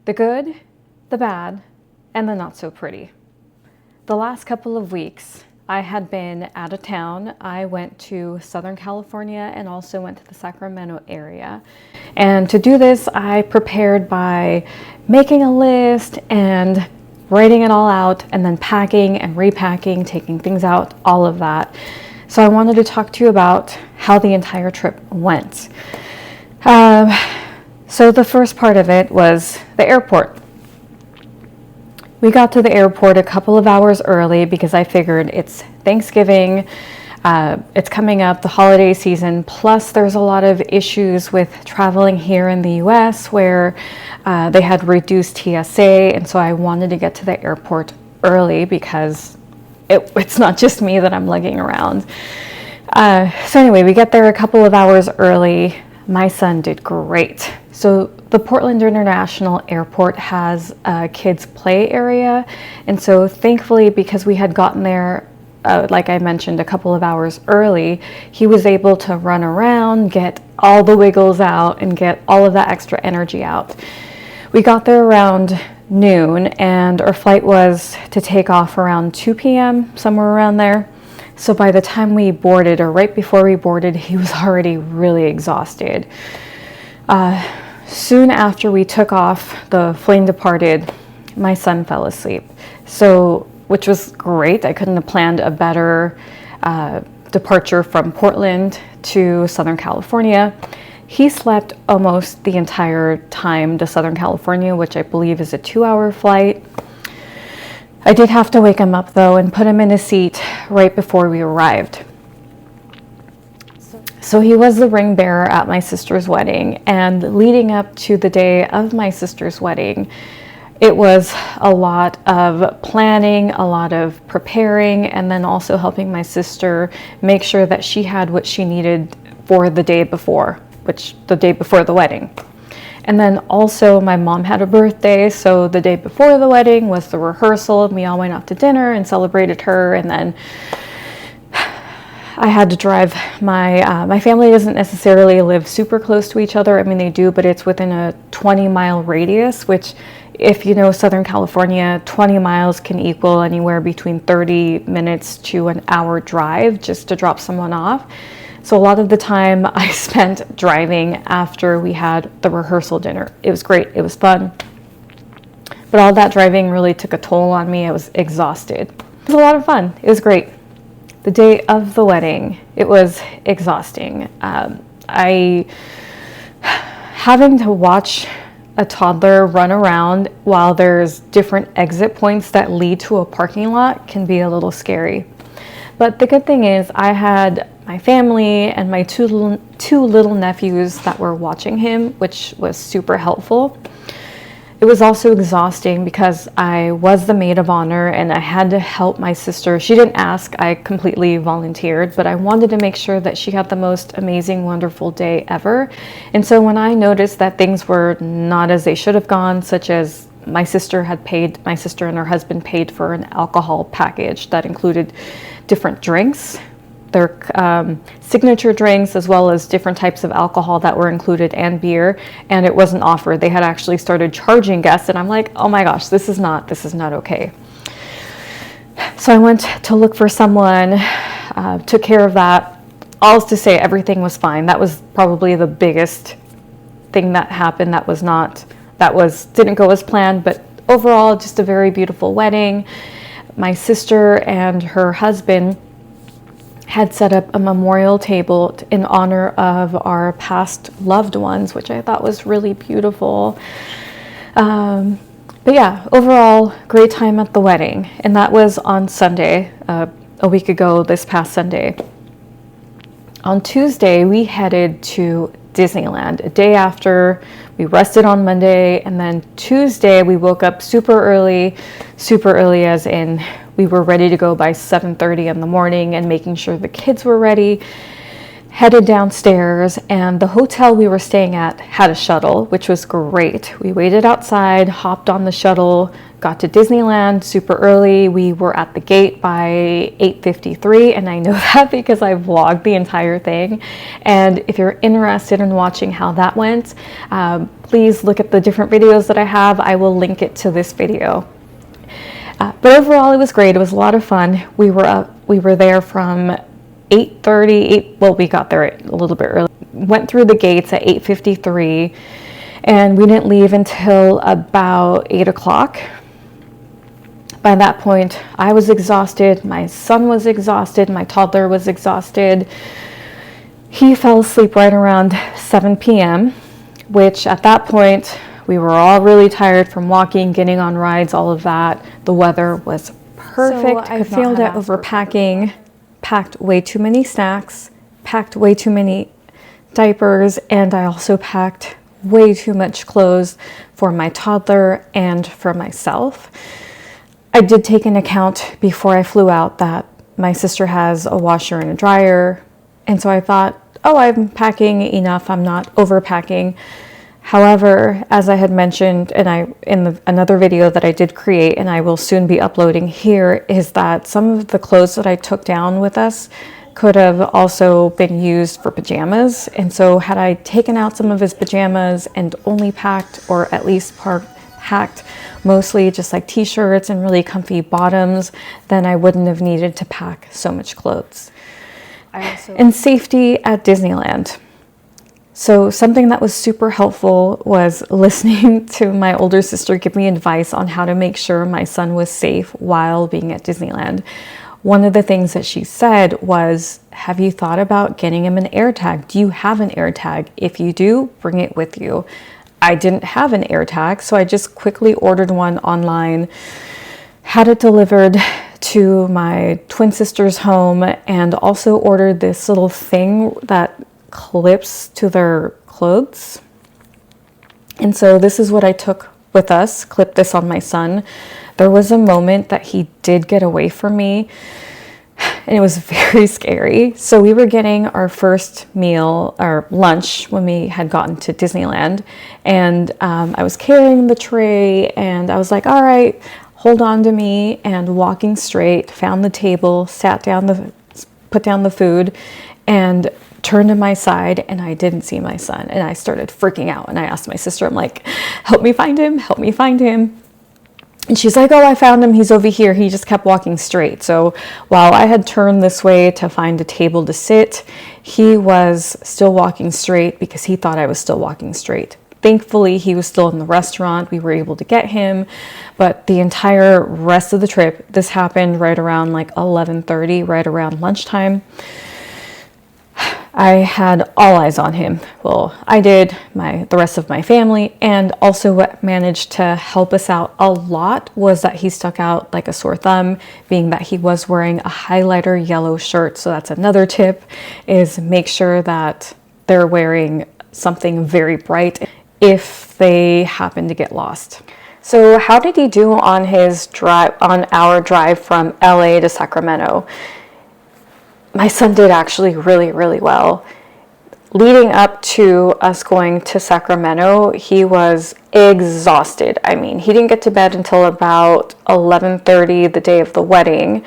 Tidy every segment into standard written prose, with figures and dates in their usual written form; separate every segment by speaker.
Speaker 1: The good, the bad, and the not so pretty. The last couple of weeks, I had been out of town. I went to Southern California and also went to the Sacramento area. And to do this, I prepared by making a list and writing it all out and then packing and repacking, taking things out, all of that. So I wanted to talk to you about how the entire trip went. So the first part of it was the airport. We got to the airport a couple of hours early because I figured it's Thanksgiving, it's coming up, the holiday season, plus there's a lot of issues with traveling here in the US where they had reduced TSA, and so I wanted to get to the airport early because it's not just me that I'm lugging around. So anyway, we get there a couple of hours early. My son did great. So the Portland International Airport has a kids play area. And so thankfully, because we had gotten there, like I mentioned, a couple of hours early, he was able to run around, get all the wiggles out, and get all of that extra energy out. We got there around noon, and our flight was to take off around 2 p.m., somewhere around there. So by the time we boarded, or right before we boarded, he was already really exhausted. Soon after we took off, the plane departed, my son fell asleep. So, which was great. I couldn't have planned a better departure from Portland to Southern California. He slept almost the entire time to Southern California, which I believe is a 2-hour flight. I did have to wake him up though and put him in a seat right before we arrived. So he was the ring bearer at my sister's wedding, and leading up to the day of my sister's wedding, it was a lot of planning, a lot of preparing, and then also helping my sister make sure that she had what she needed for the day before, the day before the wedding. And then also my mom had a birthday, so the day before the wedding was the rehearsal, and we all went out to dinner and celebrated her. And then I had to drive my family doesn't necessarily live super close to each other. I mean, they do, but it's within a 20-mile radius, which if you know Southern California, 20 miles can equal anywhere between 30 minutes to an hour drive just to drop someone off. So a lot of the time I spent driving after we had the rehearsal dinner. It was great. It was fun. But all that driving really took a toll on me. I was exhausted. It was a lot of fun. It was great. The day of the wedding, it was exhausting. Having to watch a toddler run around while there's different exit points that lead to a parking lot can be a little scary. But the good thing is I had my family and my two little nephews that were watching him, which was super helpful. It was also exhausting because I was the maid of honor and I had to help my sister. She didn't ask, I completely volunteered, but I wanted to make sure that she had the most amazing, wonderful day ever. And so when I noticed that things were not as they should have gone, such as my sister and her husband paid for an alcohol package that included different drinks, their signature drinks, as well as different types of alcohol that were included and beer, and it wasn't offered. They had actually started charging guests, and I'm like, oh my gosh, this is not okay. So I went to look for someone, took care of that. All to say, everything was fine. That was probably the biggest thing that happened didn't go as planned, but overall just a very beautiful wedding. My sister and her husband had set up a memorial table in honor of our past loved ones, which I thought was really beautiful. But yeah, overall, great time at the wedding. And that was on Sunday, a week ago, this past Sunday. On Tuesday, we headed to Disneyland. A day after, we rested on Monday, and then Tuesday we woke up super early as in we were ready to go by 7:30 in the morning and making sure the kids were ready headed downstairs, and the hotel we were staying at had a shuttle, which was great. We waited outside, hopped on the shuttle, got to Disneyland super early. We were at the gate by 8:53, and I know that because I vlogged the entire thing. And if you're interested in watching how that went, please look at the different videos that I have. I will link it to this video. But overall, it was great. It was a lot of fun. We were there from 8:30. Well, we got there a little bit early. Went through the gates at 8:53, and we didn't leave until about 8 o'clock. By that point, I was exhausted. My son was exhausted. My toddler was exhausted. He fell asleep right around 7 p.m., which at that point, we were all really tired from walking, getting on rides, all of that. The weather was perfect. So I failed at overpacking, packed way too many snacks, packed way too many diapers, and I also packed way too much clothes for my toddler and for myself. I did take into account before I flew out that my sister has a washer and a dryer, and so I thought, oh, I'm packing enough, I'm not overpacking. However, as I had mentioned, and another video that I did create and I will soon be uploading here, is that some of the clothes that I took down with us could have also been used for pajamas. And so had I taken out some of his pajamas and only packed, or at least packed mostly just like t-shirts and really comfy bottoms, then I wouldn't have needed to pack so much clothes. And safety at Disneyland. So something that was super helpful was listening to my older sister give me advice on how to make sure my son was safe while being at Disneyland. One of the things that she said was, have you thought about getting him an AirTag? Do you have an AirTag? If you do, bring it with you. I didn't have an AirTag, so I just quickly ordered one online, had it delivered to my twin sister's home, and also ordered this little thing that clips to their clothes. And so this is what I took with us, clipped this on my son. There was a moment that he did get away from me, and it was very scary. So we were getting our first meal, our lunch, when we had gotten to Disneyland, and I was carrying the tray, and I was like, all right, hold on to me, and walking straight, found the table, sat down, put down the food, and turned to my side, and I didn't see my son, and I started freaking out, and I asked my sister, I'm like, help me find him, help me find him. And she's like, oh, I found him, he's over here. He just kept walking straight. So while I had turned this way to find a table to sit, he was still walking straight because he thought I was still walking straight. Thankfully, he was still in the restaurant. We were able to get him, but the entire rest of the trip, this happened right around like 11:30, right around lunchtime. I had all eyes on him. Well, I did, the rest of my family, and also what managed to help us out a lot was that he stuck out like a sore thumb, being that he was wearing a highlighter yellow shirt. So that's another tip, is make sure that they're wearing something very bright if they happen to get lost. So how did he do on our drive from LA to Sacramento? My son did actually really, really well. Leading up to us going to Sacramento, he was exhausted. I mean, he didn't get to bed until about 11:30 the day of the wedding.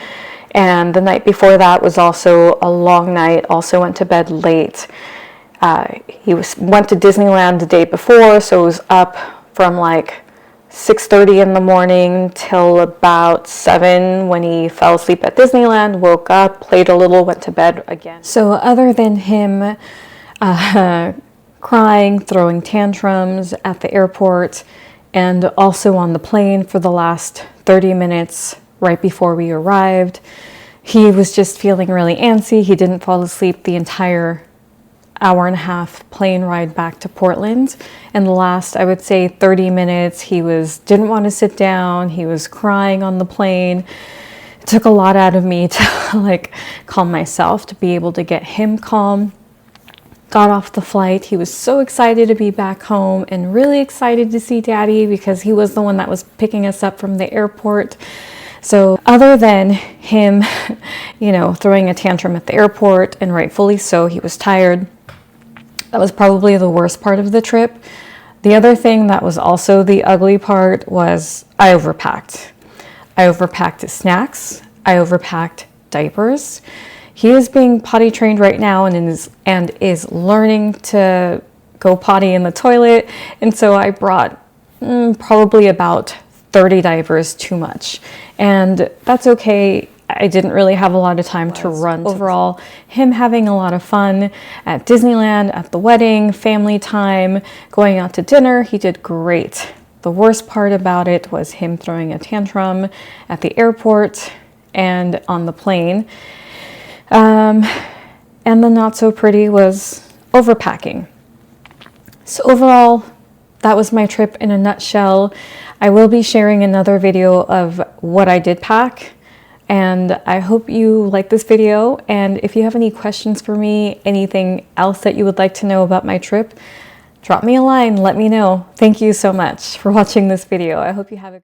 Speaker 1: And the night before that was also a long night, also went to bed late. He went to Disneyland the day before, so it was up from like 6:30 in the morning till about 7 when he fell asleep at Disneyland, woke up, played a little, went to bed again. So other than him crying, throwing tantrums at the airport, and also on the plane for the last 30 minutes right before we arrived, he was just feeling really antsy. He didn't fall asleep the entire hour-and-a-half plane ride back to Portland. And the last, I would say, 30 minutes, he didn't want to sit down. He was crying on the plane. It took a lot out of me to calm myself, to be able to get him calm. Got off the flight. He was so excited to be back home and really excited to see Daddy because he was the one that was picking us up from the airport. So other than him, throwing a tantrum at the airport, and rightfully so, he was tired. That was probably the worst part of the trip. The other thing that was also the ugly part was I overpacked. I overpacked his snacks. I overpacked diapers. He is being potty trained right now and is learning to go potty in the toilet. And so I brought probably about 30 diapers too much. And that's okay. I didn't really have a lot of time to run. Overall, him having a lot of fun at Disneyland, at the wedding, family time, going out to dinner, he did great. The worst part about it was him throwing a tantrum at the airport and on the plane. And the not so pretty was overpacking. So overall, that was my trip in a nutshell. I will be sharing another video of what I did pack. And I hope you like this video. And if you have any questions for me, anything else that you would like to know about my trip, drop me a line, let me know. Thank you so much for watching this video. I hope you have a